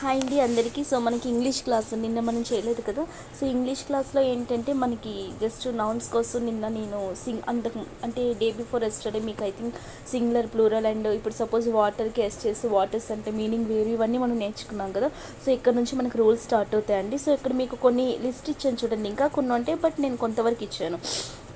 Hi అండి అందరికీ. So మనకి ఇంగ్లీష్ క్లాస్ నిన్న మనం చేయలేదు కదా. సో ఇంగ్లీష్ క్లాస్లో ఏంటంటే మనకి జస్ట్ నౌన్స్ కోసం నిన్న నేను అంటే డే బిఫోర్ ఎస్టర్డే మీకు I think singular plural and ఇప్పుడు సపోజ్ వాటర్కి ఎస్ చేసి వాటర్స్ అంటే మీనింగ్ వేరు ఇవన్నీ మనం నేర్చుకున్నాం కదా. సో ఇక్కడ నుంచి మనకు రూల్స్ స్టార్ట్ అవుతాయండి. సో ఇక్కడ మీకు కొన్ని లిస్ట్ ఇచ్చాను చూడండి, ఇంకా కొన్ని ఉంటాయి బట్ నేను కొంతవరకు ఇచ్చాను.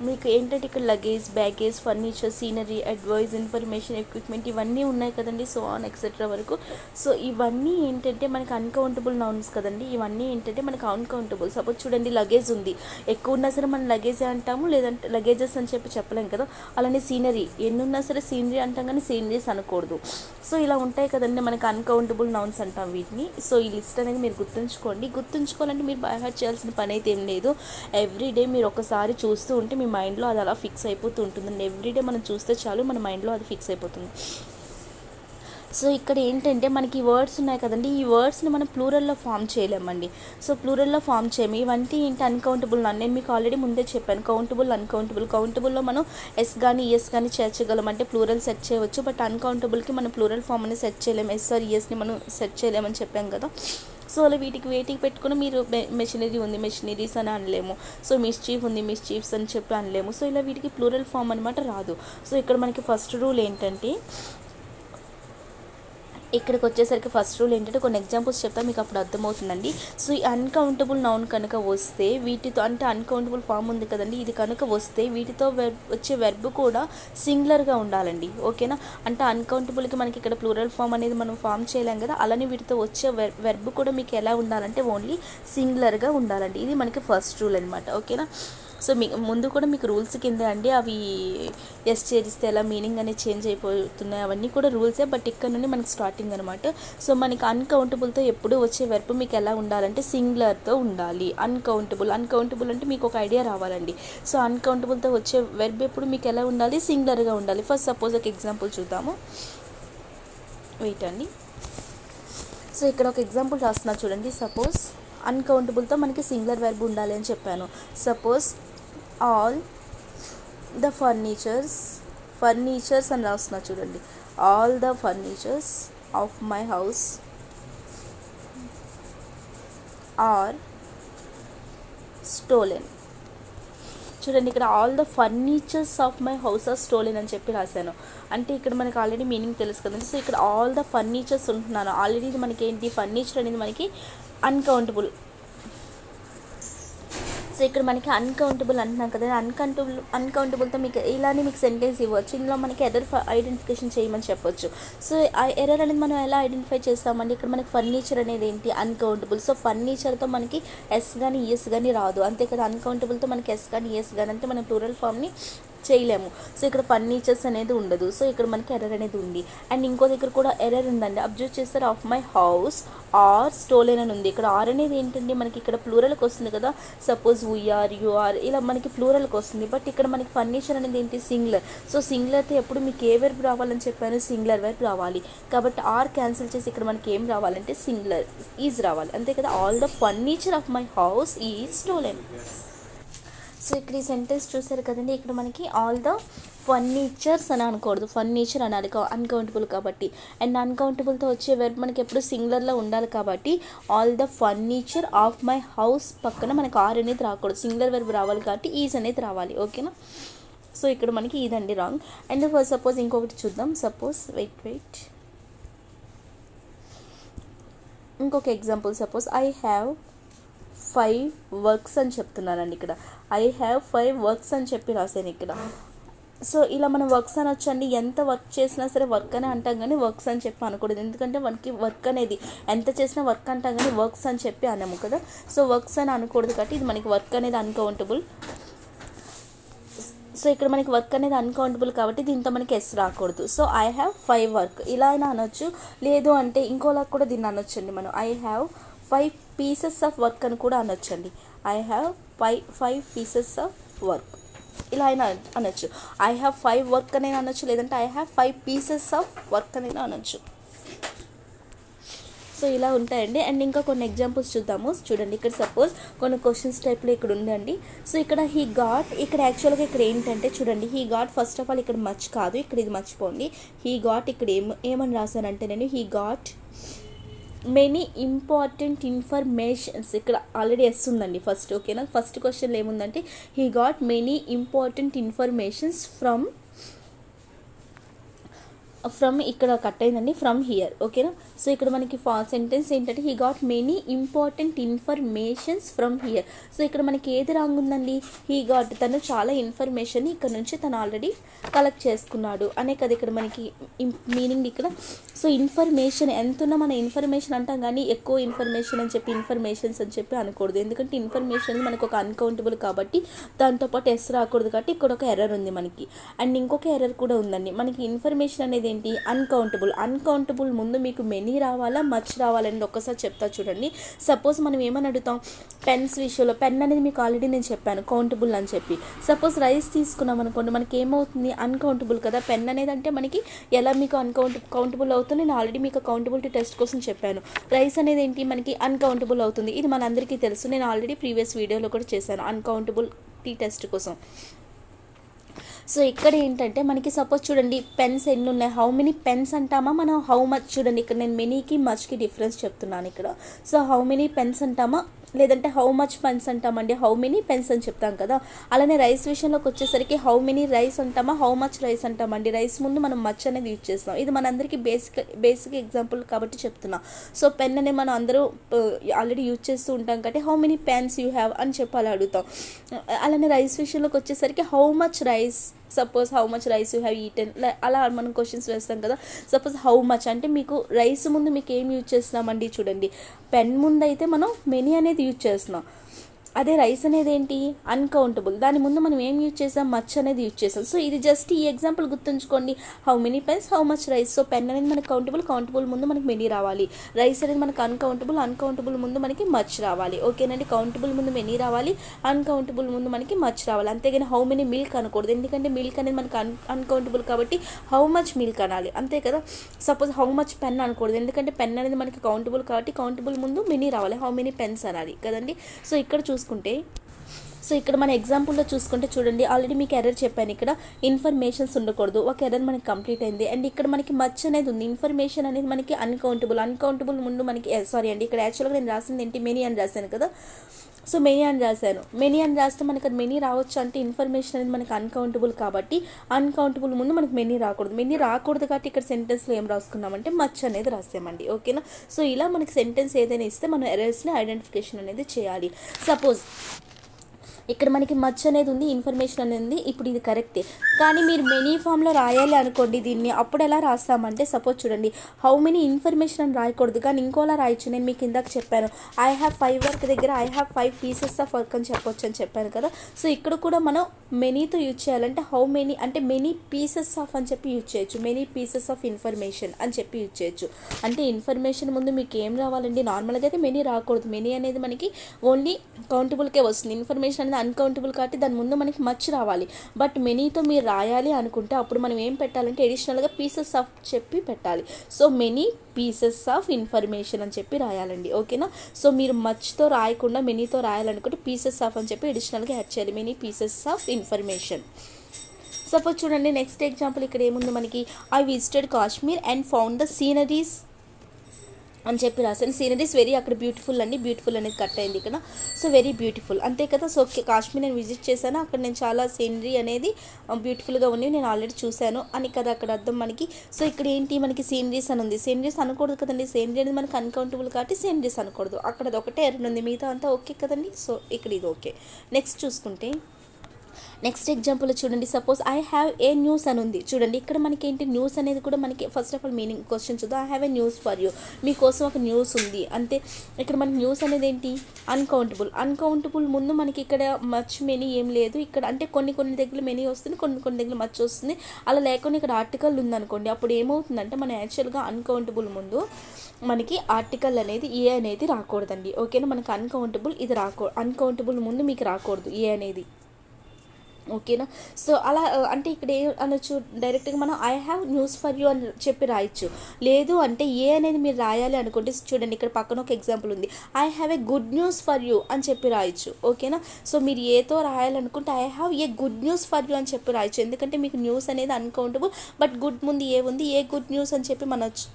మీకు ఏంటంటే ఇక్కడ luggage, baggage, furniture, scenery, advice, information, equipment ఇవన్నీ ఉన్నాయి కదండి. సో ఆన్ ఎక్సెట్రా వరకు. సో ఇవన్నీ ఏంటంటే మనకి అన్కౌంటబుల్ నౌన్స్ కదండి. ఇవన్నీ ఏంటంటే మనకి అన్కౌంటబుల్. సపోజ్ చూడండి, లగేజ్ ఉంది, ఎక్కువ ఉన్నా సరే మనం లగేజే అంటాము, లేదంటే లగేజెస్ అని చెప్పలేం కదా. అలానే సీనరీ, ఎన్ని ఉన్నా సరే సీనరీ అంటాం కానీ సీనరీస్ అనకూడదు. సో ఇలా ఉంటాయి కదండి మనకి అన్కౌంటబుల్ నౌన్స్ అంటాం వీటిని. సో ఈ లిస్ట్ అనేది మీరు గుర్తుంచుకోవాలంటే మీరు బై హార్ట్ చేయాల్సిన పని అయితే ఏం లేదు. ఎవ్రీడే మీరు ఒకసారి చూస్తూ ఉంటే మీ మైండ్లో అది అలా ఫిక్స్ అయిపోతూ ఉంటుందండి. ఎవ్రీడే మనం చూస్తే చాలు మన మైండ్లో అది ఫిక్స్ అయిపోతుంది. సో ఇక్కడ ఏంటంటే మనకి ఈ వర్డ్స్ ఉన్నాయి కదండి, ఈ వర్డ్స్ని మనం ప్లూరల్లో ఫామ్ చేయలేమండి. సో ప్లూరల్లో ఫామ్ చేయము. ఇవంటి ఏంటి అన్కౌంటబుల్. నేను మీకు ఆల్రెడీ ముందే చెప్పాను, కౌంటబుల్, అన్కౌంటబుల్. కౌంటబుల్లో మనం ఎస్ కానీ ఈఎస్ కానీ చేర్చగలం, అంటే ప్లూరల్ సెట్ చేయవచ్చు. బట్ అన్కౌంటబుల్కి మనం ప్లూరల్ ఫామ్ అనేది సెట్ చేయలేము, ఎస్ ఆర్ ఈఎస్ని మనం సెట్ చేయలేమని చెప్పాం కదా. సో అలా వేటికి పెట్టుకుని మీరు మెషినరీ ఉంది, మెషినరీస్ అని అనలేము. సో మిస్చీఫ్ ఉంది, మిస్చీఫ్స్ అని చెప్పి అనలేము. సో ఇలా వీటికి ప్లూరల్ ఫామ్ అనమాట రాదు. సో ఇక్కడ మనకి ఫస్ట్ రూల్ ఏంటంటే, ఇక్కడికి వచ్చేసరికి ఫస్ట్ రూల్ ఏంటంటే కొన్ని ఎగ్జాంపుల్స్ చెప్తా మీకు అప్పుడు అర్థమవుతుందండి. సో ఈ అన్కౌంటబుల్ నౌన్ కనుక వస్తే వీటితో, అంటే అన్కౌంటబుల్ ఫామ్ ఉంది కదండి, ఇది కనుక వస్తే వీటితో వచ్చే వెర్బ్ కూడా సింగులర్గా ఉండాలండి. ఓకేనా. అంటే అన్కౌంటబుల్కి మనకి ఇక్కడ ప్లూరల్ ఫామ్ అనేది మనం ఫామ్ చేయలేం కదా. అలానే వీటితో వచ్చే వెర్బ్ కూడా మీకు ఎలా ఉండాలంటే ఓన్లీ సింగులర్గా ఉండాలండి. ఇది మనకి ఫస్ట్ రూల్ అనమాట. ఓకేనా. సో ముందు కూడా మీకు రూల్స్ కింద అండి, అవి ఎస్ చేరిస్తే ఎలా మీనింగ్ అనేది చేంజ్ అయిపోతున్నాయి, అవన్నీ కూడా రూల్సే. బట్ ఇక్కడ నుండి మనకి స్టార్టింగ్ అనమాట. సో మనకి అన్కౌంటబుల్తో ఎప్పుడు వచ్చే వెర్బ్ మీకు ఎలా ఉండాలంటే సింగులర్తో ఉండాలి. అన్కౌంటబుల్ అంటే మీకు ఒక ఐడియా రావాలండి. సో అన్కౌంటబుల్తో వచ్చే వెర్బ్ ఎప్పుడు మీకు ఎలా ఉండాలి, సింగులర్గా ఉండాలి. ఫస్ట్ సపోజ్ ఒక ఎగ్జాంపుల్ చూద్దాము, వెయిట్ అండి. సో ఇక్కడ ఒక ఎగ్జాంపుల్ రాస్తున్నా చూడండి. సపోజ్ అన్కౌంటబుల్తో మనకి సింగులర్ వెర్బ్ ఉండాలి అని చెప్పాను. సపోజ్ ఆల్ ద ఫర్నిచర్స్ అని రాస్తున్నా చూడండి. All the furnitures of my house are stolen. చూడండి, ఇక్కడ all the furnitures of my house are stolen అని చెప్పి రాశాను. అంటే ఇక్కడ మనకి ఆల్రెడీ మీనింగ్ తెలుసు కదండి. సో ఇక్కడ ఆల్ ద ఫర్నిచర్స్ ఉంటున్నాను, ఆల్రెడీ ఇది మనకి ఏంటి, ఫర్నిచర్ అనేది మనకి అన్కౌంటబుల్. సో ఇక్కడ మనకి అన్కౌంటబుల్ అంటున్నాం కదా. అన్కౌంటబుల్తో మీకు ఇలానే మీకు సెంటెన్స్ ఇవ్వచ్చు. ఇందులో మనకి ఎర్రర్ ఐడెంటిఫికేషన్ చేయమని చెప్పొచ్చు. సో ఆ ఎర్రర్ అనేది మనం ఎలా ఐడెంటిఫై చేస్తామండి, ఇక్కడ మనకి ఫర్నిచర్ అనేది ఏంటి, అన్కౌంటబుల్. సో ఫర్నిచర్తో మనకి ఎస్ కానీ ఈఎస్ కానీ రాదు, అంతే కదా. అన్కౌంటబుల్తో మనకి ఎస్ కానీ ఈఎస్ కానీ అంటే మనం ప్లూరల్ ఫామ్ని చేయలేము. సో ఇక్కడ ఫర్నిచర్స్ అనేది ఉండదు. సో ఇక్కడ మనకి ఎర్రర్ అనేది ఉంది. అండ్ ఇంకో దగ్గర కూడా ఎర్రర్ ఉందండి, అబ్జర్వ్ చేస్తారు. Of my house are stolen అని ఉంది. ఇక్కడ ఆర్ అనేది ఏంటంటే మనకి ఇక్కడ ప్లూరల్కి వస్తుంది కదా. సపోజ్ వీఆర్, యూఆర్, ఇలా మనకి ప్లూరల్కి వస్తుంది. బట్ ఇక్కడ మనకి ఫర్నిచర్ అనేది ఏంటి, సింగులర్. సో సింగులర్తో ఎప్పుడు మీకు ఏ వెర్బ్ రావాలని చెప్పాను, సింగులర్ వెర్బ్ రావాలి. కాబట్టి ఆర్ క్యాన్సిల్ చేసి ఇక్కడ మనకి ఏం రావాలంటే సింగులర్ ఈజ్ రావాలి, అంతే కదా. All the furniture of my house is stolen. So ఇక్కడ ఈ సెంటెన్స్ చూసారు కదండి. ఇక్కడ మనకి ఆల్ ద ఫర్నిచర్స్ అని అనకూడదు, ఫర్నిచర్ అనాలి, అన్కౌంటబుల్ కాబట్టి. అండ్ అన్కౌంటబుల్తో వచ్చే వెర్బ్ మనకి ఎప్పుడు సింగులర్లో ఉండాలి కాబట్టి all the furniture of my house పక్కన మనకి ఆర్ అనేది రాకూడదు, సింగులర్ వెర్బ్ రావాలి కాబట్టి ఈజ్ అనేది రావాలి. ఓకేనా. సో ఇక్కడ మనకి ఇదండి రాంగ్. అండ్ సపోజ్ ఇంకొకటి చూద్దాం. సపోజ్ వెయిట్ ఇంకొక example. Suppose I have 5 works అని చెప్తున్నానండి. ఇక్కడ ఐ హ్యావ్ 5 వర్క్స్ అని చెప్పి రాశాను ఇక్కడ. సో ఇలా మనం వర్క్స్ అనొచ్చు అండి. ఎంత వర్క్ చేసినా సరే వర్క్ అనే అంటాం కానీ వర్క్స్ అని చెప్పి అనకూడదు. ఎందుకంటే మనకి వర్క్ అనేది ఎంత చేసినా వర్క్ అంటాం కానీ వర్క్స్ అని చెప్పి అనము కదా. సో వర్క్స్ అని అనకూడదు కాబట్టి ఇది మనకి వర్క్ అనేది అన్కౌంటబుల్. సో ఇక్కడ మనకి వర్క్ అనేది అన్కౌంటబుల్ కాబట్టి దీంతో మనకి ఎస్ రాకూడదు. సో ఐ హ్యావ్ 5 వర్క్ ఇలా అయినా అనొచ్చు, లేదు అంటే ఇంకోలా కూడా దీన్ని అనొచ్చండి మనం. I have 5 pieces of work అని కూడా అనొచ్చండి. I have 5 pieces of work ఇలా అయినా అనొచ్చు. ఐ హ్యావ్ 5 వర్క్ అనేది అనొచ్చు, లేదంటే I have 5 pieces of work అనేది అనొచ్చు. సో ఇలా ఉంటాయండి. అండ్ ఇంకా కొన్ని ఎగ్జాంపుల్స్ చూద్దాము. చూడండి, ఇక్కడ సపోజ్ కొన్ని క్వశ్చన్స్ టైప్లో ఇక్కడ ఉందండి. సో ఇక్కడ హీ గాట్, ఇక్కడ యాక్చువల్గా ఇక్కడ ఏంటంటే చూడండి, he got first of all ఇక్కడ మచ్ కాదు, ఇక్కడ ఇది మర్చిపోండి. హీ గాట్ ఇక్కడ ఏమని రాశానంటే నేను he got many important informations, ఇక్కడ ఆల్రెడీ ఎస్ ఉందండి ఫస్ట్, ఓకేనా. ఫస్ట్ క్వశ్చన్లో ఏముందంటే he got many important informations from ఇక్కడ కట్ అయిందండి, ఫ్రమ్ హియర్, ఓకేనా. సో ఇక్కడ మనకి సెంటెన్స్ ఏంటంటే he got many important informations from here. So ఇక్కడ మనకి ఏది రాంగ్ ఉందండి, హీ గాట్ తను చాలా ఇన్ఫర్మేషన్ ఇక్కడ నుంచి తను ఆల్రెడీ కలెక్ట్ చేసుకున్నాడు అనే కదా ఇక్కడ మనకి మీనింగ్ ఇక్కడ. సో ఇన్ఫర్మేషన్ ఎంత ఉన్నా మన ఇన్ఫర్మేషన్ అంటాం కానీ ఎక్కువ ఇన్ఫర్మేషన్ అని చెప్పి ఇన్ఫర్మేషన్స్ అని చెప్పి అనకూడదు, ఎందుకంటే ఇన్ఫర్మేషన్ మనకు ఒక అన్కౌంటబుల్ కాబట్టి దాంతోపాటు ఎస్ రాకూడదు కాబట్టి ఇక్కడ ఒక ఎర్రర్ ఉంది మనకి. అండ్ ఇంకొక ఎర్రర్ కూడా ఉందండి, మనకి ఇన్ఫర్మేషన్ అనేది ఏంటి అన్కౌంటబుల్ ముందు మీకు మెనీ రావాలా మచ్ రావాలండి. ఒక్కసారి చెప్తా చూడండి. సపోజ్ మనం ఏమని అడుగుతాం పెన్స్ విషయంలో, పెన్ అనేది మీకు ఆల్రెడీ నేను చెప్పాను కౌంటబుల్ అని చెప్పి. సపోజ్ రైస్ తీసుకున్నాం అనుకోండి, మనకి ఏమవుతుంది అన్కౌంటబుల్ కదా. పెన్ అనేది అంటే మనకి ఎలా మీకు కౌంటబుల్ అవుతుంది, నేను ఆల్రెడీ మీకు కౌంటబిలిటీ టెస్ట్ కోసం చెప్పాను. రైస్ అనేది ఏంటి మనకి అన్కౌంటబుల్ అవుతుంది, ఇది మనందరికీ తెలుసు, నేను ఆల్రెడీ ప్రీవియస్ వీడియోలో కూడా చేశాను అన్కౌంటబిలిటీ టెస్ట్ కోసం. సో ఇక్కడ ఏంటంటే మనకి సపోజ్ చూడండి పెన్స్ ఎన్ని ఉన్నాయి, హౌ మెనీ పెన్స్ అంటామా మనం హౌ మచ్, చూడండి ఇక్కడ నేను మెనీకి మచ్కి డిఫరెన్స్ చెప్తున్నాను ఇక్కడ. సో హౌ మెనీ పెన్స్ అంటామా లేదంటే హౌ మచ్ పెన్స్ అంటామండి, హౌ మెనీ పెన్స్ అని చెప్తాం కదా. అలానే రైస్ విషయంలోకి వచ్చేసరికి హౌ మెనీ రైస్ అంటామా హౌ మచ్ రైస్ అంటామండి. రైస్ ముందు మనం మచ్ అనేది యూజ్ చేస్తాం, ఇది మనందరికీ బేసిక్ ఎగ్జాంపుల్ కాబట్టి చెప్తున్నాం. సో పెన్ అనేది మనం అందరూ ఆల్రెడీ యూజ్ చేస్తూ ఉంటాం కాబట్టి how many pens use have అని చెప్పి అలా అడుగుతాం. అలానే రైస్ విషయంలోకి వచ్చేసరికి how much rice, suppose how much rice you have eaten, అలా మనం క్వశ్చన్స్ వేస్తాం కదా. సపోజ్ హౌ మచ్ అంటే మీకు రైస్ ముందు మీకు ఏం యూజ్ చేస్తున్నామండి, చూడండి పెన్ ముందు అయితే మనం మెనీ అనేది యూజ్ చేస్తున్నాం, అదే రైస్ అనేది ఏంటి అన్కౌంటబుల్, దాని ముందు మనం ఏం యూజ్ చేసాం మచ్ అనేది యూజ్ చేసాం. సో ఇది జస్ట్ ఈ ఎగ్జాంపుల్ గుర్తుంచుకోండి, how many pens how much rice. So pen అనేది మనకి కౌంటబుల్ ముందు మనకి మెనీ రావాలి, రైస్ అనేది మనకి అన్కౌంటబుల్ ముందు మనకి మచ్ రావాలి, ఓకేనండి. కౌంటబుల్ ముందు మెనీ రావాలి, అన్కౌంటబుల్ ముందు మనకి మచ్ రావాలి, అంతేగాని హౌ మెనీ మిల్క్ అనకూడదు, ఎందుకంటే మిల్క్ అనేది మనకి అన్కౌంటబుల్ కాబట్టి హౌ మచ్ మిల్క్ అనాలి, అంతే కదా. సపోజ్ హౌ మచ్ పెన్ అనకూడదు, ఎందుకంటే పెన్ అనేది మనకి కౌంటబుల్ కాబట్టి కౌంటబుల్ ముందు మెనీ రావాలి, హౌ మెనీ పెన్స్ అనాలి కదండి. సో ఇక్కడ సో ఇక్కడ మన ఎగ్జాంపుల్లో చూసుకుంటే చూడండి ఆల్రెడీ మీకు ఎర్రర్ చెప్పాను, ఇక్కడ ఇన్ఫర్మేషన్స్ ఉండకూడదు, ఒక ఎర్రర్ మనకి కంప్లీట్ అయింది. అండ్ ఇక్కడ మనకి మచ్ అనేది ఉంది, ఇన్ఫర్మేషన్ అనేది మనకి అన్కౌంటబుల్ ముందు మనకి సారీ అండి ఇక్కడ యాక్చువల్గా నేను రాసింది ఏంటి మెనీ అని రాశాను కదా. సో మెనీ అని రాస్తే మనకి అది మెనీ రావచ్చు అంటే ఇన్ఫర్మేషన్ అనేది మనకి అన్కౌంటబుల్ కాబట్టి అన్కౌంటబుల్ ముందు మనకి మెనీ రాకూడదు కాబట్టి ఇక్కడ సెంటెన్స్లో ఏం రాసుకున్నామంటే మచ్ అనేది రాసామండి, ఓకేనా. సో ఇలా మనకి సెంటెన్స్ ఏదైనా ఇస్తే మనం ఎర్రర్స్ని ఐడెంటిఫికేషన్ అనేది చేయాలి. సపోజ్ ఇక్కడ మనకి మచ్ అనేది ఉంది, ఇన్ఫర్మేషన్ అనేది ఉంది, ఇప్పుడు ఇది కరెక్టే, కానీ మీరు మెనీ ఫామ్లో రాయాలి అనుకోండి దీన్ని, అప్పుడు ఎలా రాస్తామంటే సపోజ్ చూడండి హౌ మెనీ ఇన్ఫర్మేషన్ అని రాయకూడదు, కానీ ఇంకోలా రాయొచ్చు. నేను మీకు ఇందాక చెప్పాను ఐ హ్యావ్ 5 వర్క్ దగ్గర I have 5 pieces of work అని చెప్పొచ్చు అని చెప్పాను కదా. సో ఇక్కడ కూడా మనం మెనీతో యూజ్ చేయాలంటే హౌ మెనీ అంటే మెనీ పీసెస్ ఆఫ్ అని చెప్పి యూజ్ చేయొచ్చు, మెనీ పీసెస్ ఆఫ్ ఇన్ఫర్మేషన్ అని చెప్పి యూజ్ చేయొచ్చు. అంటే ఇన్ఫర్మేషన్ ముందు మీకు ఏం రావాలండి, నార్మల్గా అయితే మెనీ రాకూడదు, మెనీ అనేది మనకి ఓన్లీ కౌంటబుల్కే వస్తుంది, ఇన్ఫర్మేషన్ అనేది అన్కౌంటబుల్ కాబట్టి దాని ముందు మనకి మచ్ రావాలి. బట్ మెనీతో మీరు రాయాలి అనుకుంటే అప్పుడు మనం ఏం పెట్టాలంటే అడిషనల్గా పీసెస్ ఆఫ్ చెప్పి పెట్టాలి. So many pieces of information అని చెప్పి రాయాలండి, ఓకేనా. సో మీరు మచ్తో రాయకుండా మెనీతో రాయాలనుకుంటే పీసెస్ ఆఫ్ అని చెప్పి అడిషనల్గా యాడ్ చేయాలి, many pieces of information. Suppose చూడండి నెక్స్ట్ ఎగ్జాంపుల్ ఇక్కడ ఏముంది మనకి I visited Kashmir and found the sceneries అని చెప్పి రాశాను. సీనరీస్ వెరీ అక్కడ బ్యూటిఫుల్ అండి, బ్యూటిఫుల్ అనేది కట్ అయింది ఇక్కడ. సో వెరీ బ్యూటిఫుల్ అంతే కదా. సో కాశ్మీర్ నేను విజిట్ చేశాను, అక్కడ నేను చాలా సీనరీ అనేది బ్యూటిఫుల్గా ఉన్నవి నేను ఆల్రెడీ చూశాను అని కదా అక్కడ అర్థం మనకి. సో ఇక్కడ ఏంటి మనకి సీనరీస్ అని ఉంది, సీనరీస్ అనకూడదు కదండి, సీనరీ అనేది మనకి అన్కౌంటబుల్ కాబట్టి సీనరీస్ అనకూడదు, అక్కడ అది ఒకటే ఎర్రర్ ఉంది, మిగతా అంతా ఓకే కదండి. సో ఇక్కడ ఇది ఓకే. నెక్స్ట్ చూసుకుంటే నెక్స్ట్ ఎగ్జాంపుల్ చూడండి suppose I have a news అని ఉంది, చూడండి ఇక్కడ మనకి ఏంటి న్యూస్ అనేది కూడా మనకి first of all meaning question చూద్దాం. I have a news for you, మీకోసం ఒక న్యూస్ ఉంది అంతే. ఇక్కడ మనకి న్యూస్ అనేది ఏంటి అన్కౌంటబుల్ ముందు మనకి ఇక్కడ మచ్ మెనీ ఏం లేదు ఇక్కడ, అంటే కొన్ని దగ్గర మెనీ వస్తుంది, కొన్ని దగ్గర మచ్ వస్తుంది, అలా లేకుండా ఇక్కడ ఆర్టికల్ ఉందనుకోండి, అప్పుడు ఏమవుతుందంటే మన యాక్చువల్గా అన్కౌంటబుల్ ముందు మనకి ఆర్టికల్ అనేది ఏ అనేది రాకూడదండి, ఓకేనా. మనకి అన్కౌంటబుల్ ముందు మీకు రాకూడదు ఏ అనేది, ఓకేనా. సో అలా అంటే ఇక్కడ ఏం అనొచ్చు, డైరెక్ట్గా మనం I have news for you అని చెప్పి రాయొచ్చు. లేదు అంటే ఏ అనేది మీరు రాయాలి అనుకుంటే చూడండి, ఇక్కడ పక్కన ఒక ఎగ్జాంపుల్ ఉంది, I have a good news for you అని చెప్పి రాయొచ్చు. ఓకేనా. సో మీరు ఏతో రాయాలనుకుంటే I have a good news for you అని చెప్పి రాయొచ్చు. ఎందుకంటే మీకు న్యూస్ అనేది అన్కౌంటబుల్, బట్ గుడ్ ముందు ఏ ఉంది, ఏ గుడ్ న్యూస్ అని చెప్పి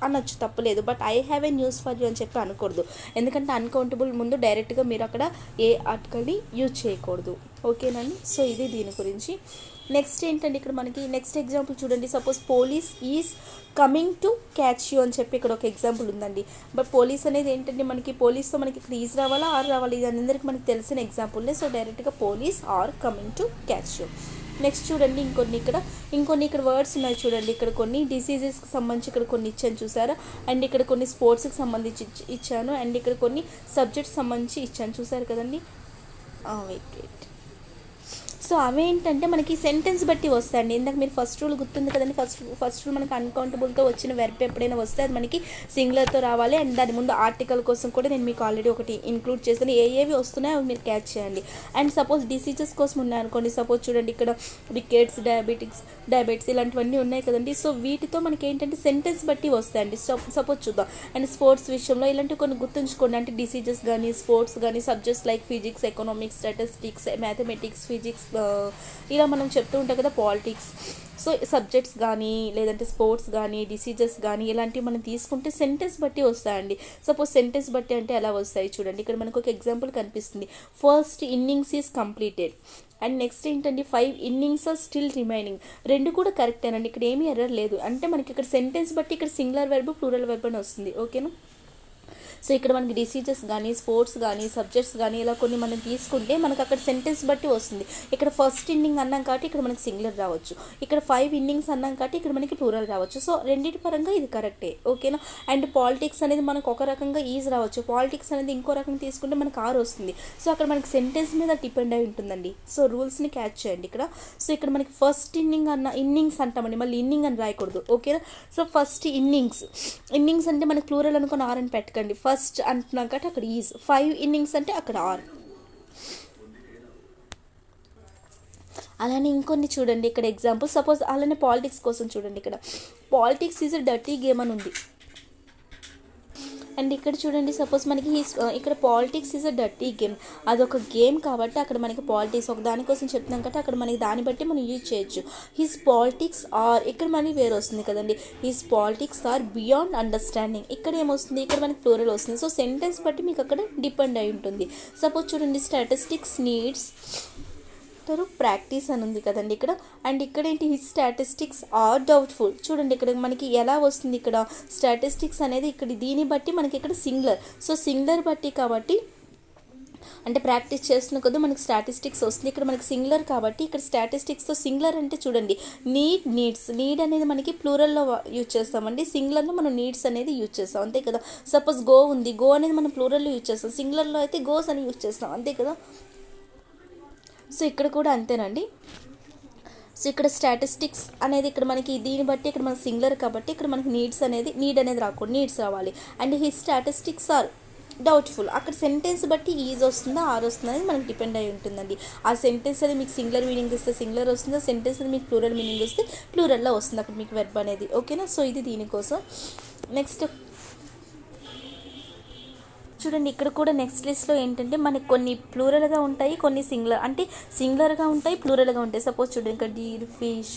అనొచ్చు, తప్పలేదు. But I have a news for you అని చెప్పి అనకూడదు, ఎందుకంటే అన్కౌంటబుల్ ముందు డైరెక్ట్గా మీరు అక్కడ ఏ ఆర్టికల్ని యూజ్ చేయకూడదు. ఓకేనండి. సో ఇది దీని గురించి. నెక్స్ట్ ఏంటంటే ఇక్కడ మనకి నెక్స్ట్ ఎగ్జాంపుల్ చూడండి, suppose police is coming to catch you అని చెప్పి ఇక్కడ ఒక ఎగ్జాంపుల్ ఉందండి. బట్ పోలీస్ అనేది ఏంటంటే మనకి పోలీస్తో మనకి ఇక్కడ ఈజ్ రావాలా ఆర్ రావాలి, ఇది అందరికీ మనకి తెలిసిన ఎగ్జాంపుల్నే. సో డైరెక్ట్గా police are coming to catch you. Next చూడండి ఇంకొన్ని ఇక్కడ వర్డ్స్ ఉన్నాయి చూడండి. ఇక్కడ కొన్ని డిసీజెస్కి సంబంధించి ఇక్కడ కొన్ని ఇచ్చాను చూసారా, అండ్ ఇక్కడ కొన్ని స్పోర్ట్స్కి సంబంధించి ఇచ్చాను, అండ్ ఇక్కడ కొన్ని సబ్జెక్ట్స్ సంబంధించి ఇచ్చాను చూసారు కదండి. వెయిట్. సో అవేంటంటే మనకి సెంటెన్స్ బట్టి వస్తాయండి. ఇందాక మీరు ఫస్ట్ రూల్ గుర్తుంది కదండి, ఫస్ట్ రూల్ మనకి అన్కౌంటబుల్తో వచ్చిన వెర్బ్ ఎప్పుడైనా వస్తే అది మనకి సింగులర్తో రావాలి, అండ్ దాని ముందు ఆర్టికల్ కోసం కూడా నేను మీకు ఆల్రెడీ ఒకటి ఇంక్లూడ్ చేస్తాను. ఏవి వస్తున్నాయో అవి మీరు క్యాచ్ చేయండి. అండ్ సపోజ్ డిసీజెస్ కోసం ఉన్నాయనుకోండి, సపోజ్ చూడండి ఇక్కడ రికెట్స్, డయాబెటిస్ ఇలాంటివన్నీ ఉన్నాయి కదండి. సో వీటితో మనకి ఏంటంటే సెంటెన్స్ బట్టి వస్తాయండి. సపోజ్ చూద్దాం. అండ్ స్పోర్ట్స్ విషయంలో ఇలాంటివి కొన్ని గుర్తుంచుకోండి, అంటే డిసీజెస్ కానీ స్పోర్ట్స్ కానీ subjects like physics, economics, statistics, mathematics, physics, ఇలా మనం చెప్తూ ఉంటాం కదా, పాలిటిక్స్. సో సబ్జెక్ట్స్ కానీ లేదంటే స్పోర్ట్స్ కానీ డిసీజెస్ కానీ ఇలాంటివి మనం తీసుకుంటే సెంటెన్స్ బట్టి వస్తాయండి. సపోజ్ సెంటెన్స్ బట్టి అంటే ఎలా వస్తాయి చూడండి, ఇక్కడ మనకు ఒక ఎగ్జాంపుల్ కనిపిస్తుంది, first innings is completed. And next ఏంటంటే 5 innings ఆర్ స్టిల్ రిమైనింగ్. రెండు కూడా కరెక్టేనండి, ఇక్కడ ఏమీ ఎర్రర్ లేదు. అంటే మనకి ఇక్కడ సెంటెన్స్ బట్టి ఇక్కడ సింగులర్ వెర్బ్ ప్లూరల్ వెర్బ్ అని వస్తుంది. ఓకేనా. సో ఇక్కడ మనకి డిసీజెస్ కానీ స్పోర్ట్స్ కానీ సబ్జెక్ట్స్ కానీ ఇలా కొన్ని మనం తీసుకుంటే మనకు అక్కడ సెంటెన్స్ బట్టి వస్తుంది. ఇక్కడ ఫస్ట్ ఇన్నింగ్ అన్నాం కాబట్టి ఇక్కడ మనకి సింగులర్ రావచ్చు, ఇక్కడ 5 innings అన్నాం కాబట్టి ఇక్కడ మనకి ప్లూరల్ రావచ్చు. సో రెండింటి పరంగా ఇది కరెక్టే. ఓకేనా. అండ్ పాలిటిక్స్ అనేది మనకు ఒక రకంగా ఈజ్ రావచ్చు, పాలిటిక్స్ అనేది ఇంకో రకంగా తీసుకుంటే మనకు ఆర్ వస్తుంది. సో అక్కడ మనకి సెంటెన్స్ మీద డిపెండ్ అయి ఉంటుందండి. సో రూల్స్ని క్యాచ్ చేయండి ఇక్కడ. సో ఇక్కడ మనకి ఫస్ట్ ఇన్నింగ్స్ అంటామండి, మళ్ళీ ఇన్నింగ్ అని రాయకూడదు. ఓకేనా. సో ఫస్ట్ ఇన్నింగ్స్ అంటే మనకి ప్లూరల్ అనుకుని ఆర్ అని పెట్టకండి. ఫస్ట్ అంటున్నాం కాబట్టి అక్కడ ఈజ్, 5 innings అంటే అక్కడ ఆర్. అలానే ఇంకొన్ని చూడండి ఇక్కడ ఎగ్జాంపుల్, సపోజ్ అలానే పాలిటిక్స్ కోసం చూడండి, ఇక్కడ politics is a dirty game అని ఉంది. అండ్ ఇక్కడ చూడండి, సపోజ్ మనకి ఇక్కడ politics is a dirty game, అదొక గేమ్ కాబట్టి అక్కడ మనకి పాలిటిక్స్ ఒక దానికోసం చెప్తున్నాం కాబట్టి అక్కడ మనకి దాన్ని బట్టి మనం యూజ్ చేయొచ్చు. హిస్ పాలిటిక్స్ ఆర్, ఇక్కడ మనకి వేరే వస్తుంది కదండి, his politics are beyond understanding. ఇక్కడ ఏమొస్తుంది, ఇక్కడ మనకి ప్లూరల్ వస్తుంది. సో సెంటెన్స్ బట్టి మీకు అక్కడ డిపెండ్ అయి ఉంటుంది. సపోజ్ చూడండి, స్టాటిస్టిక్స్ నీడ్స్ ప్రాక్టీస్ అని ఉంది కదండి ఇక్కడ. అండ్ ఇక్కడ ఏంటి, హిస్ స్టాటిస్టిక్స్ ఆర్ డౌట్ఫుల్. చూడండి ఇక్కడ మనకి ఎలా వస్తుంది, ఇక్కడ స్టాటిస్టిక్స్ అనేది ఇక్కడ దీన్ని బట్టి మనకి ఇక్కడ సింగులర్. సో సింగులర్ బట్టి కాబట్టి అంటే ప్రాక్టీస్ చేస్తున్న కొద్ది మనకి స్టాటిస్టిక్స్ వస్తుంది. ఇక్కడ మనకి సింగులర్ కాబట్టి ఇక్కడ స్టాటిస్టిక్స్తో సింగులర్ అంటే చూడండి నీడ్ అనేది మనకి ప్లూరల్లో యూజ్ చేస్తామండి, సింగులర్లో మనం నీడ్స్ అనేది యూజ్ చేస్తాం, అంతే కదా. సపోజ్ గో ఉంది, గో అనేది మనం ప్లూరల్లో యూజ్ చేస్తాం, సింగులర్లో అయితే గోస్ అని యూజ్ చేస్తాం, అంతే కదా. సో ఇక్కడ కూడా అంతేనండి. సో ఇక్కడ స్టాటిస్టిక్స్ అనేది ఇక్కడ మనకి దీన్ని బట్టి ఇక్కడ మనకి సింగులర్ కాబట్టి ఇక్కడ మనకి నీడ్ అనేది రాకూడదు, నీడ్స్ రావాలి. And his statistics are doubtful, అక్కడ సెంటెన్స్ బట్టి ఈజ్ వస్తుందా ఆర్ వస్తుందా అనేది మనకి డిపెండ్ అయి ఉంటుందండి. ఆ సెంటెన్స్ అనేది మీకు సింగులర్ మీనింగ్ ఇస్తే సింగులర్ వస్తుందా, సెంటెన్స్ అనేది మీకు ప్లూరల్ మీనింగ్ వస్తే ప్లూరల్లో వస్తుంది అక్కడ మీకు వెర్బ్ అనేది. ఓకేనా. సో ఇది దీనికోసం. నెక్స్ట్ చూడండి, ఇక్కడ కూడా నెక్స్ట్ లిస్ట్లో ఏంటంటే మనకి కొన్ని ప్లూరల్గా ఉంటాయి, కొన్ని సింగులర్గా ఉంటాయి, ప్లూరల్గా ఉంటాయి. సపోజ్ చూడండి ఇక్కడ డీర్, ఫిష్,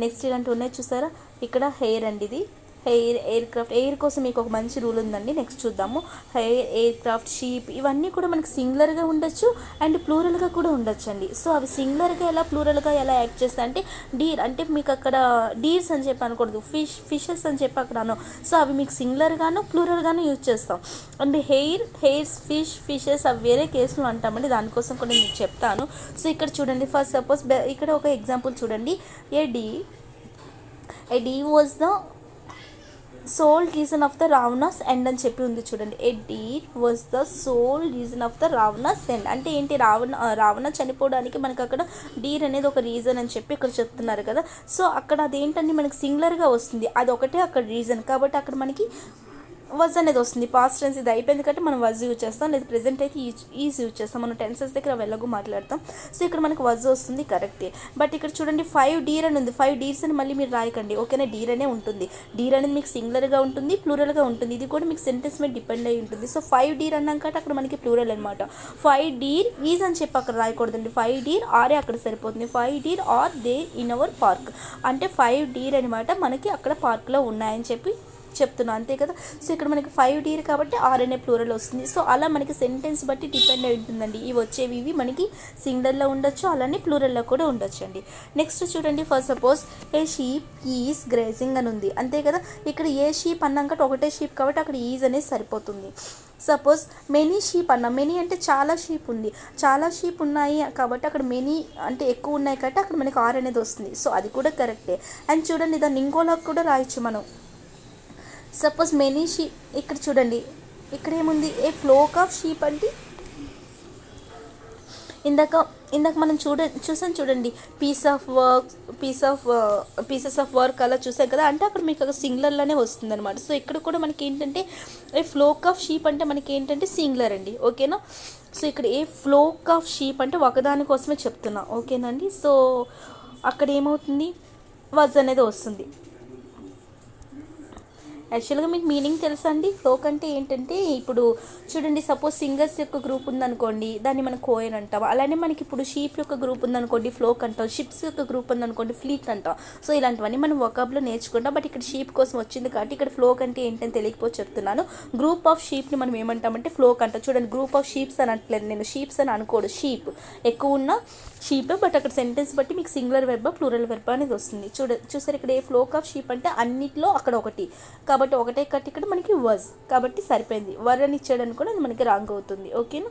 నెక్స్ట్ ఇలాంటివి ఉన్నాయి చూసారా. ఇక్కడ హెయిర్ అండి, ఇది ఎయిర్ క్రాఫ్ట్. ఎయిర్ కోసం మీకు ఒక మంచి రూల్ ఉందండి, నెక్స్ట్ చూద్దాము. ఎయిర్ క్రాఫ్ట్, షీప్ ఇవన్నీ కూడా మనకి సింగులర్గా ఉండొచ్చు అండ్ ప్లూరల్గా కూడా ఉండొచ్చు అండి. సో అవి సింగులర్గా ఎలా ప్లూరల్గా ఎలా యాక్ట్ చేస్తాయి అంటే డీర్ అంటే మీకు అక్కడ డీర్స్ అని చెప్పి అనకూడదు, ఫిషెస్ అని చెప్పి అక్కడ అను. సో అవి మీకు సింగులర్గాను ప్లూరల్గాను యూజ్ చేస్తాం. అండ్ హెయిర్స్, ఫిషెస్ అవి వేరే కేసులు అంటామండి, దానికోసం కూడా మీకు చెప్తాను. సో ఇక్కడ చూడండి, ఫస్ట్ సపోజ్ ఇక్కడ ఒక ఎగ్జాంపుల్ చూడండి, a deer was the sole reason of the Ravana's end అని చెప్పి ఉంది చూడండి. A deer was the sole reason of the Ravana's end అంటే ఏంటి, రావణ చనిపోవడానికి మనకి అక్కడ డీర్ అనేది ఒక రీజన్ అని చెప్పి ఇక్కడ చెప్తున్నారు కదా. సో అక్కడ అదేంటంటే మనకి సింగులర్గా వస్తుంది, అది ఒకటే అక్కడ రీజన్ కాబట్టి అక్కడ మనకి వజ్ అనేది వస్తుంది. పాస్ట్ టెన్స్ ఇది అయిపోయింది కాబట్టి మనం వజ్ యూజ్ చేస్తాం, లేదా ప్రెజెంట్ అయితే ఈజ్ యూజ్ చేస్తాం. మనం టెన్సెస్ దగ్గర వెళ్ళకు మాట్లాడతాం. సో ఇక్కడ మనకు వజ్ వస్తుంది, కరెక్టే. బట్ ఇక్కడ చూడండి 5 డీర్ అని ఉంది. 5 డీర్స్ అని మళ్ళీ మీరు రాయకండి, ఓకేనా. డీర్ అనే ఉంటుంది. డీర్ అనేది మీకు సింగులర్గా ఉంటుంది, ప్లూరల్గా ఉంటుంది. ఇది కూడా మీకు సెంటెన్స్ మీద డిపెండ్ అయి ఉంటుంది. సో 5 డీర్ అన్నాక అక్కడ మనకి ప్లూరల్ అనమాట. 5 డీర్ ఈజ్ అని చెప్పి అక్కడ రాయకూడదండి. 5 డీర్ ఆరే అక్కడ సరిపోతుంది. 5 deer are they in our park అంటే 5 డీర్ అనమాట మనకి అక్కడ పార్క్లో ఉన్నాయని చెప్పి చెప్తున్నా, అంతే కదా. సో ఇక్కడ మనకి 5 డీర్ కాబట్టి ఆర్ అనే ప్లూరల్ వస్తుంది. సో అలా మనకి సెంటెన్స్ బట్టి డిపెండ్ అయి ఉంటుందండి. ఇవి వచ్చేవి ఇవి మనకి సింగులర్లో ఉండొచ్చు, అలానే ప్లూరల్లో కూడా ఉండొచ్చు అండి. నెక్స్ట్ చూడండి, for suppose a sheep is grazing అని ఉంది, అంతే కదా. ఇక్కడ ఏ షీప్ అన్నాక ఒకటే షీప్ కాబట్టి అక్కడ ఈజ్ అనేది సరిపోతుంది. సపోజ్ మెనీ షీప్ అన్నా, మెనీ అంటే చాలా షీప్ ఉంది, చాలా షీప్ ఉన్నాయి కాబట్టి అక్కడ మెనీ అంటే ఎక్కువ ఉన్నాయి కాబట్టి అక్కడ మనకి ఆర్ అనేది వస్తుంది. సో అది కూడా కరెక్టే. అండ్ చూడండి దాన్ని ఇంకోలా కూడా రాయొచ్చు మనం. సపోజ్ మెనీ షీప్, ఇక్కడ చూడండి ఇక్కడ ఏముంది, ఏ ఫ్లోక్ ఆఫ్ షీప్ అంటే ఇందాక మనం చూసాం చూడండి, పీసెస్ ఆఫ్ వర్క్ అలా చూసాం కదా, అంటే అక్కడ మీకు సింగులర్లోనే వస్తుంది అనమాట. సో ఇక్కడ కూడా మనకి ఏంటంటే ఏ ఫ్లోక్ ఆఫ్ షీప్ అంటే మనకి ఏంటంటే సింగులర్ అండి, ఓకేనా. సో ఇక్కడ ఏ ఫ్లోక్ ఆఫ్ షీప్ అంటే ఒకదాని కోసమే చెప్తున్నా, ఓకేనా అండి. సో అక్కడ ఏమవుతుంది, వజ్ అనేది వస్తుంది. యాక్చువల్గా మీకు మీనింగ్ తెలుసా అండి. ఫ్లోక్ అంటే ఏంటంటే ఇప్పుడు చూడండి, సపోజ్ సింగర్స్ యొక్క గ్రూప్ ఉందనుకోండి, దాన్ని మనం కోయన్ అంటాం. అలానే మనకి ఇప్పుడు షీప్ యొక్క గ్రూప్ ఉందనుకోండి, ఫ్లోక్ అంటాం. షిప్స్ యొక్క గ్రూప్ ఉందనుకోండి, ఫ్లీట్ అంటాం. సో ఇలాంటివన్నీ మనం వొకాబ్లో నేర్చుకుంటాం. బట్ ఇక్కడ షీప్ కోసం వచ్చింది కాబట్టి ఇక్కడ ఫ్లోక్ అంటే ఏంటని తెలియకపోతే చెప్తున్నాను. గ్రూప్ ఆఫ్ షీప్ని మనం ఏమంటామంటే ఫ్లోక్ అంటాం. చూడండి, గ్రూప్ ఆఫ్ షీప్స్ అని అంటలేదు నేను, షీప్స్ అని అనుకోడు. షీప్ ఎక్కువ ఉన్న షీప్, బట్ అక్కడ సెంటెన్స్ బట్టి మీకు సింగులర్ వెర్బ్ ప్లూరల్ వెర్బ్ అనేది వస్తుంది. చూసారు ఇక్కడ ఏ ఫ్లోక్ ఆఫ్ షీప్ అంటే అన్నిట్లో అక్కడ ఒకటి కాబట్టి ఒకటే కట్టి ఇక్కడ మనకి వజ్ కాబట్టి సరిపోయింది. వర్ అని ఇచ్చాడని కూడా అది మనకి రాంగ్ అవుతుంది, ఓకేనా.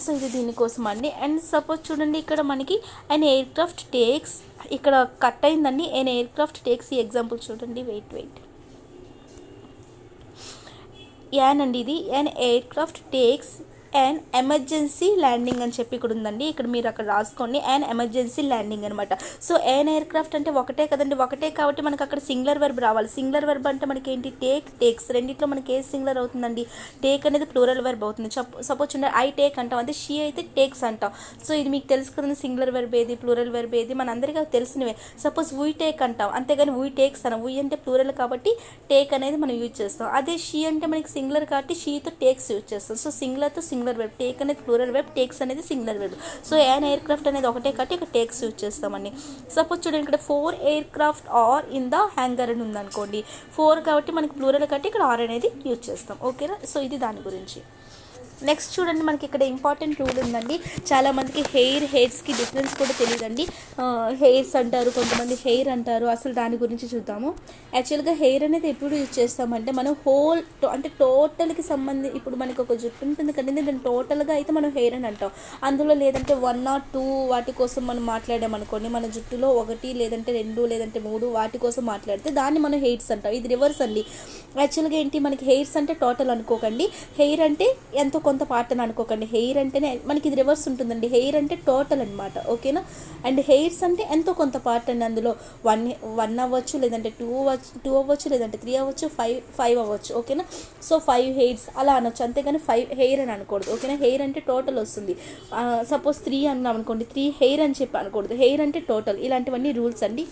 సో ఇది దీనికోసం అండి. అండ్ సపోజ్ చూడండి ఇక్కడ మనకి అన్ ఎయిర్ క్రాఫ్ట్ టేక్స్, ఇక్కడ కట్ అయిందండి. అన్ ఎయిర్ క్రాఫ్ట్ టేక్స్ ఈ ఎగ్జాంపుల్ చూడండి, వెయిట్ యాన్ అండి ఇది. అన్ air craft takes and emergency landing అని చెప్పి ఇక్కడ ఉందండి. ఇక్కడ మీరు అక్కడ రాసుకోండి, అండ్ ఎమర్జెన్సీ ల్యాండింగ్ అనమాట. సో ఎయిర్ ఎయిర్క్రాఫ్ట్ అంటే ఒకటే కదండి, ఒకటే కాబట్టి మనకి అక్కడ సింగులర్ వెర్బ్ రావాలి. సింగులర్ వెర్బ్ అంటే మనకి ఏంటి, టేక్స్. రెండిట్లో మనకి ఏ సింగులర్ అవుతుందండి, టేక్ అనేది ప్లూరల్ వెర్బ్ అవుతుంది. సపోజ్ చూడండి, ఐ టేక్ అంటాం, అదే షీ అయితే టేక్స్ అంటాం. సో ఇది మీకు తెలుసు కదండి, సింగులర్ వెర్బ్ ఏది ప్లూరల్ వెర్బ్ ఏది మన అందరికీ తెలిసినవే. సపోజ్ వీ టేక్ అంటాం, అంతేగాని వీ టేక్స్ అన్నాం. వీ అంటే ప్లూరల్ కాబట్టి టేక్ అనేది మనం యూజ్ చేస్తాం. అదే షీ అంటే మనకి సింగులర్ కాబట్టి షీతో టేక్స్ యూజ్ చేస్తాం. సో సింగులర్తో సింగులర్ వెర్బ్, టేక్ అనేది ప్లూరల్ వెర్బ్, టేక్స్ అనేది singular verb. So an air craft అనేది ఒకటే కాబట్టి ఇక్కడ టేక్స్ యూజ్ చేస్తామండి. సపోజ్ చూడండి ఇక్కడ 4 aircraft are in the hangar అని ఉందనుకోండి, 4 కాబట్టి మనకి ప్లూరల్ కాబట్టి ఇక్కడ ఆర్ అనేది యూజ్ చేస్తాం, ఓకేనా. సో ఇది దాని గురించి. నెక్స్ట్ చూడండి, మనకి ఇక్కడ ఇంపార్టెంట్ రూల్ ఉందండి. చాలామందికి హెయిర్స్కి డిఫరెన్స్ కూడా తెలియదండి. హెయిర్స్ అంటారు, కొంతమంది హెయిర్ అంటారు. అసలు దాని గురించి చూద్దాము. యాక్చువల్గా హెయిర్ అనేది ఎప్పుడు యూజ్ చేస్తామంటే మనం అంటే టోటల్కి ఇప్పుడు మనకి ఒక జుట్టు ఉంటుంది కదండి, దాన్ని టోటల్గా అయితే మనం హెయిర్ అని అంటాం. అందులో లేదంటే 1 or 2 వాటి కోసం మనం మాట్లాడామనుకోండి, మన జుట్టులో 1 లేదంటే 2 లేదంటే 3 వాటి కోసం మాట్లాడితే దాన్ని మనం హెయిర్స్ అంటాం. ఇది రివర్స్ అండి. యాక్చువల్గా ఏంటి, మనకి హెయిర్స్ అంటే టోటల్ అనుకోకండి, హెయిర్ అంటే ఎంతో కొంత పార్ట్ అని అనుకోకండి. హెయిర్ అంటేనే మనకి ఇది రివర్స్ ఉంటుందండి. హెయిర్ అంటే టోటల్ అనమాట, ఓకేనా. అండ్ హెయిర్స్ అంటే ఎంతో కొంత పార్ట్ అండి. అందులో 1 అవ్వచ్చు, లేదంటే 2 అవ్వచ్చు, లేదంటే 3 అవ్వచ్చు, 5 అవ్వచ్చు, ఓకేనా. సో 5 హెయిర్స్ అలా అనొచ్చు, అంతేగాని 5 హెయిర్ అని అనకూడదు, ఓకేనా. హెయిర్ అంటే టోటల్ వస్తుంది. సపోజ్ 3 అన్నాం అనుకోండి, 3 హెయిర్ అని చెప్పి అనకూడదు. హెయిర్ అంటే టోటల్. ఇలాంటివన్నీ రూల్స్ అండి.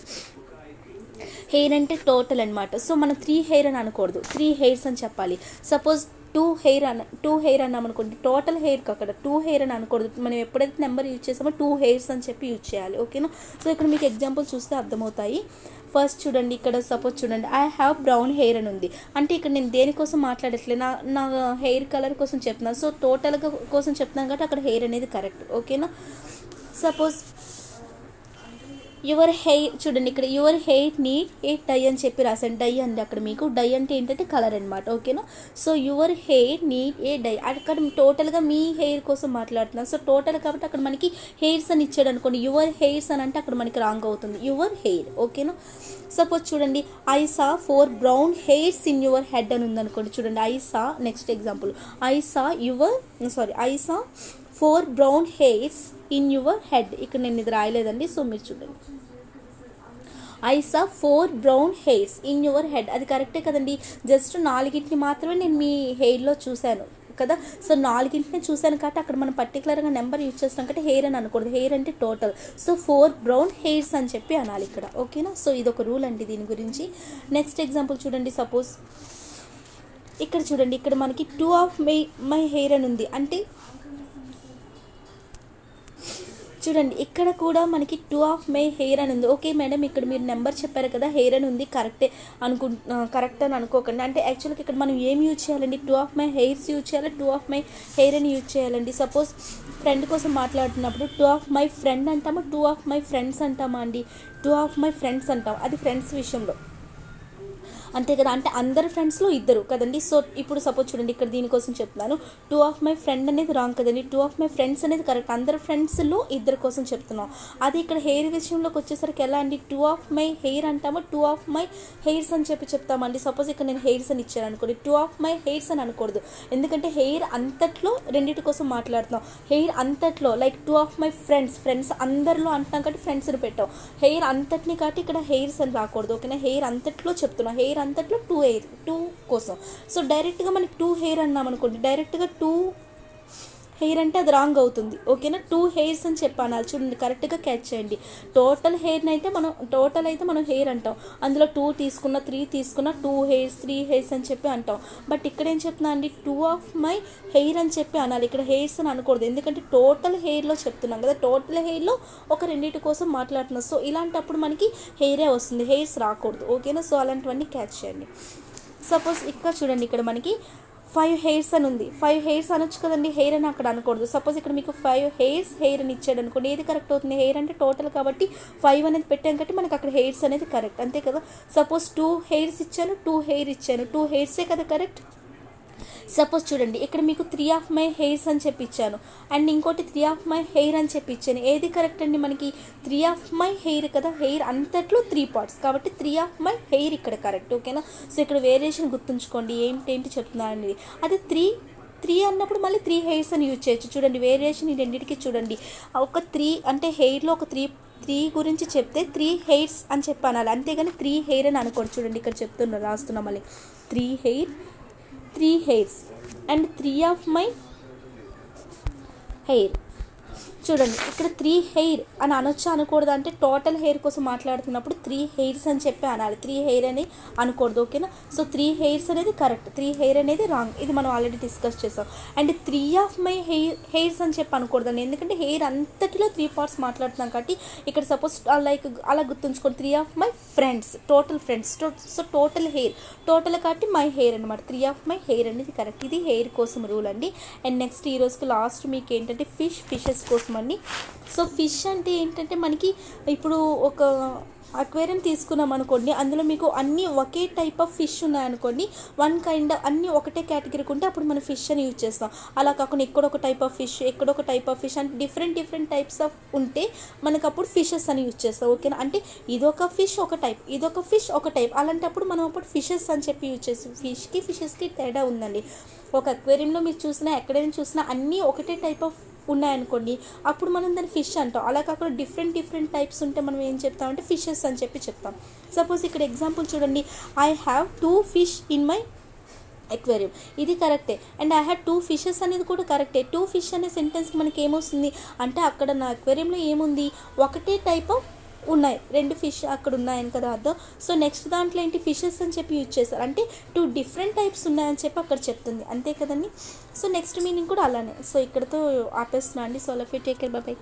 హెయిర్ అంటే టోటల్ అనమాట. సో మనం 3 హెయిర్ అని అనకూడదు, 3 హెయిర్స్ అని చెప్పాలి. సపోజ్ 2 హెయిర్ అన్నాం అనుకోండి, టోటల్ హెయిర్కి అక్కడ 2 హెయిర్ అని అనకూడదు. మనం ఎప్పుడైతే నెంబర్ యూజ్ చేసామో 2 హెయిర్స్ అని చెప్పి యూజ్ చేయాలి, ఓకేనా. సో ఇక్కడ మీకు ఎగ్జాంపుల్ చూస్తే అర్థమవుతాయి. ఫస్ట్ చూడండి, ఇక్కడ సపోజ్ చూడండి, ఐ హ్యావ్ బ్రౌన్ హెయిర్ అని ఉంది. అంటే ఇక్కడ నేను దేనికోసం మాట్లాడట్లేదు, నా హెయిర్ కలర్ కోసం చెప్తున్నాను. సో టోటల్గా కోసం చెప్తున్నాను కాబట్టి అక్కడ హెయిర్ అనేది కరెక్ట్, ఓకేనా. సపోజ్ యువర్ హెయిర్ చూడండి, ఇక్కడ your hair need a dye అని చెప్పి రాశాను. డై అండి అక్కడ మీకు. డై అంటే ఏంటంటే కలర్ అనమాట, ఓకేనా. So your hair need a dye, అక్కడ టోటల్గా మీ హెయిర్ కోసం మాట్లాడుతున్నాను. సో టోటల్ కాబట్టి అక్కడ మనకి హెయిర్స్ అని ఇచ్చాడు అనుకోండి, యువర్ హెయిర్స్ అని అంటే అక్కడ మనకి రాంగ్ అవుతుంది, యువర్ హెయిర్, ఓకేనా. సపోజ్ చూడండి, I saw 4 brown hairs in your head అని ఉందనుకోండి. చూడండి, I saw, next example, I saw 4 brown hairs in your head. ఇక్కడ నేను ఇది రాయలేదండి, సో మీరు చూడండి. I saw 4 brown hairs in your head. అది కరెక్టే కదండి. జస్ట్ 4 మాత్రమే నేను మీ హెయిర్లో చూశాను కదా. సో 4 చూశాను కాబట్టి అక్కడ మనం పర్టికులర్గా నెంబర్ యూజ్ చేస్తాం కాబట్టి హెయిర్ అని అనకూడదు. హెయిర్ అంటే టోటల్. సో 4 బ్రౌన్ హెయిర్స్ అని చెప్పి అనాలి ఇక్కడ. ఓకేనా. సో ఇదొక రూల్ అండి దీని గురించి. నెక్స్ట్ ఎగ్జాంపుల్ చూడండి. సపోజ్ ఇక్కడ చూడండి, ఇక్కడ మనకి 2 ఆఫ్ మై హెయిర్ అని ఉంది. అంటే చూడండి ఇక్కడ కూడా మనకి 2 ఆఫ్ మై హెయిర్ అని ఉంది. ఓకే మేడం, ఇక్కడ మీరు నెంబర్ చెప్పారు కదా, హెయిర్ అని ఉంది, కరెక్ట్ అని అనుకోకండి. అంటే యాక్చువల్గా ఇక్కడ మనం ఏం యూజ్ చేయాలండి, 2 ఆఫ్ మై హెయిర్స్ యూజ్ చేయాలి, 2 ఆఫ్ మై హెయిర్ అని యూజ్ చేయాలండి. సపోజ్ ఫ్రెండ్ కోసం మాట్లాడుతున్నప్పుడు 2 ఆఫ్ మై ఫ్రెండ్ అంటామా, 2 ఆఫ్ మై ఫ్రెండ్స్ అంటామా అండి. 2 ఆఫ్ మై ఫ్రెండ్స్ అంటాం, అది ఫ్రెండ్స్ విషయంలో అంతే కదా. అంటే అందరు ఫ్రెండ్స్లో ఇద్దరు కదండి. సో ఇప్పుడు సపోజ్ చూడండి, ఇక్కడ దీనికోసం చెప్తున్నాను. 2 ఆఫ్ మై ఫ్రెండ్ అనేది రాంగ్ కదండి. 2 ఆఫ్ మై ఫ్రెండ్స్ అనేది కరెక్ట్. అందరు ఫ్రెండ్స్లో ఇద్దరు కోసం చెప్తున్నాం. అది ఇక్కడ హెయిర్ విషయంలోకి వచ్చేసరికి ఎలా అండి, 2 ఆఫ్ మై హెయిర్ అంటామో 2 ఆఫ్ మై హెయిర్స్ అని చెప్పి చెప్తామండి. సపోజ్ ఇక్కడ నేను హెయిర్స్ అని ఇచ్చాను అనుకోండి, 2 ఆఫ్ మై హెయిర్స్ అని అనకూడదు. ఎందుకంటే హెయిర్ అంతట్లో రెండింటి కోసం మాట్లాడుతున్నాం. హెయిర్ అంతట్లో లైక్ 2 ఆఫ్ మై ఫ్రెండ్స్ అందరిలో అంటున్నాం కాబట్టి ఫ్రెండ్స్ని పెట్టాం. హెయిర్ అంతటిని కాబట్టి ఇక్కడ హెయిర్స్ అని రాకూడదు. ఓకేనా. హెయిర్ అంతట్లో చెప్తున్నాం. హెయిర్ అంతట్లో 2 కోసం. సో డైరెక్ట్గా మనకి 2 హెయిర్ అన్నాం అనుకోండి, డైరెక్ట్గా 2 హెయిర్ అంటే అది రాంగ్ అవుతుంది. ఓకేనా. 2 హెయిర్స్ అని చెప్పాను. చూడండి కరెక్ట్గా క్యాచ్ చేయండి. టోటల్ అయితే మనం హెయిర్ అంటాం. అందులో 2 తీసుకున్న 3 తీసుకున్న 2 హెయిర్స్ 3 హెయిర్స్ అని చెప్పి అంటాం. బట్ ఇక్కడ ఏం చెప్తున్నా అండి, 2 ఆఫ్ మై హెయిర్ అని చెప్పి అనాలి. ఇక్కడ హెయిర్స్ అని అనకూడదు. ఎందుకంటే టోటల్ హెయిర్లో చెప్తున్నాం కదా, టోటల్ హెయిర్లో ఒక రెండింటి కోసం మాట్లాడుతున్నాం. సో ఇలాంటప్పుడు మనకి హెయిరే వస్తుంది, హెయిర్స్ రాకూడదు. ఓకేనా. సో అలాంటివన్నీ క్యాచ్ చేయండి. సపోజ్ ఇక్కడ చూడండి, ఇక్కడ మనకి 5 హెయిర్స్ అని ఉంది. 5 హెయిర్స్ అనొచ్చు కదండి, హెయిర్ అని అక్కడ అనకూడదు. సపోజ్ ఇక్కడ మీకు 5 హెయిర్స్ హెయిర్ అని ఇచ్చాడు అనుకోండి, ఏది కరెక్ట్ అవుతుంది, హెయిర్ అంటే టోటల్ కాబట్టి 5 అనేది పెట్టాం కాబట్టి మనకి అక్కడ హెయిర్స్ అనేది కరెక్ట్, అంతే కదా. సపోజ్ 2 హెయిర్స్ ఇచ్చాను, 2 హెయిర్ ఇచ్చాను, 2 హెయిర్సే కదా కరెక్ట్. సపోజ్ చూడండి, ఇక్కడ మీకు 3 ఆఫ్ మై హెయిర్స్ అని చెప్పి ఇచ్చాను, అండ్ ఇంకోటి 3 ఆఫ్ మై హెయిర్ అని చెప్పి ఇచ్చాను. ఏది కరెక్ట్ అండి, మనకి 3 ఆఫ్ మై హెయిర్ కదా, హెయిర్ అంతట్లో 3 పార్ట్స్ కాబట్టి 3 ఆఫ్ మై హెయిర్ ఇక్కడ కరెక్ట్. ఓకేనా. సో ఇక్కడ వేరియేషన్ గుర్తుంచుకోండి, ఏంటి చెప్తున్నాను. అదే 3 అన్నప్పుడు మళ్ళీ 3 హెయిర్స్ అని యూజ్ చేయొచ్చు. చూడండి వేరియేషన్ ఈ రెండింటికి చూడండి. ఒక 3 అంటే హెయిర్లో ఒక 3 గురించి చెప్తే 3 హెయిర్స్ అని చెప్పాను, అంతేగాని 3 హెయిర్ అని అనుకోండి. చూడండి ఇక్కడ రాస్తున్నాం మళ్ళీ 3 hairs and 3 of my hair. చూడండి ఇక్కడ 3 హెయిర్ అని అనొచ్చు అనకూడదు, అంటే టోటల్ హెయిర్ కోసం మాట్లాడుతున్నప్పుడు 3 హెయిర్స్ అని చెప్పి అనాలి, 3 హెయిర్ అని అనకూడదు. ఓకేనా. సో 3 హెయిర్స్ అనేది కరెక్ట్, 3 హెయిర్ అనేది రాంగ్. ఇది మనం ఆల్రెడీ డిస్కస్ చేసాం. అండ్ 3 ఆఫ్ మై హెయిర్స్ అని చెప్పి అనకూడదండి, ఎందుకంటే హెయిర్ అంతటిలో 3 పార్ట్స్ మాట్లాడుతున్నాం కాబట్టి. ఇక్కడ సపోజ్ లైక్ అలా గుర్తుంచుకోండి, 3 of my friends, total friends. So total hair, total కాబట్టి మై హెయిర్ అనమాట. 3 ఆఫ్ మై హెయిర్ అనేది కరెక్ట్. ఇది హెయిర్ కోసం రూల్ అండి. అండ్ నెక్స్ట్ ఈ రోజుకి లాస్ట్ మీకు ఏంటంటే ఫిషెస్ కోసం అండి. సో ఫిష్ అంటే ఏంటంటే మనకి ఇప్పుడు ఒక అక్వేరియం తీసుకున్నాం అనుకోండి, అందులో మీకు అన్నీ ఒకే టైప్ ఆఫ్ ఫిష్ ఉన్నాయనుకోండి, వన్ కైండ్ అన్నీ ఒకటే కేటగిరీకి ఉంటే అప్పుడు మనం ఫిష్ అని యూజ్ చేస్తాం. అలా కాకుండా ఎక్కడొక టైప్ ఆఫ్ ఫిష్, ఎక్కడొక టైప్ ఆఫ్ ఫిష్ అంటే డిఫరెంట్ టైప్స్ ఆఫ్ ఉంటే మనకు అప్పుడు ఫిషెస్ అని యూజ్ చేస్తాం. ఓకేనా. అంటే ఇదొక ఫిష్ ఒక టైప్, ఇదొక ఫిష్ ఒక టైప్, అలాంటప్పుడు మనం అప్పుడు ఫిషెస్ అని చెప్పి యూజ్ చేస్తాం. ఫిషెస్కి తేడా ఉందండి. ఒక అక్వేరియంలో మీరు చూసినా ఎక్కడైనా చూసినా అన్నీ ఒకటే టైప్ ఆఫ్ ఉన్నాయనుకోండి, అప్పుడు మనం దాన్ని ఫిష్ అంటాం. అలా కాకుండా డిఫరెంట్ టైప్స్ ఉంటే మనం ఏం చెప్తామంటే ఫిషెస్ అని చెప్పి చెప్తాం. సపోజ్ ఇక్కడ ఎగ్జాంపుల్ చూడండి, I have 2 fish in my aquarium. ఇది కరెక్టే. అండ్ ఐ హ్యావ్ 2 ఫిషెస్ అనేది కూడా కరెక్టే. 2 ఫిష్ అనే సెంటెన్స్కి మనకి ఏమొస్తుంది అంటే అక్కడ నా అక్వేరియంలో ఏముంది, ఒకటే టైప్ ఆఫ్ ఉన్నాయి, 2 ఫిష్ అక్కడ ఉన్నాయని కదా అర్థం. సో నెక్స్ట్ దాంట్లో ఏంటి, ఫిషెస్ అని చెప్పి యూజ్ చేస్తారు, అంటే 2 డిఫరెంట్ టైప్స్ ఉన్నాయని చెప్పి అక్కడ చెప్తుంది, అంతే కదండి. సో నెక్స్ట్ మీనింగ్ కూడా అలానే. సో ఇక్కడతో ఆపేస్తున్నా అండి. So love you, take care, by by.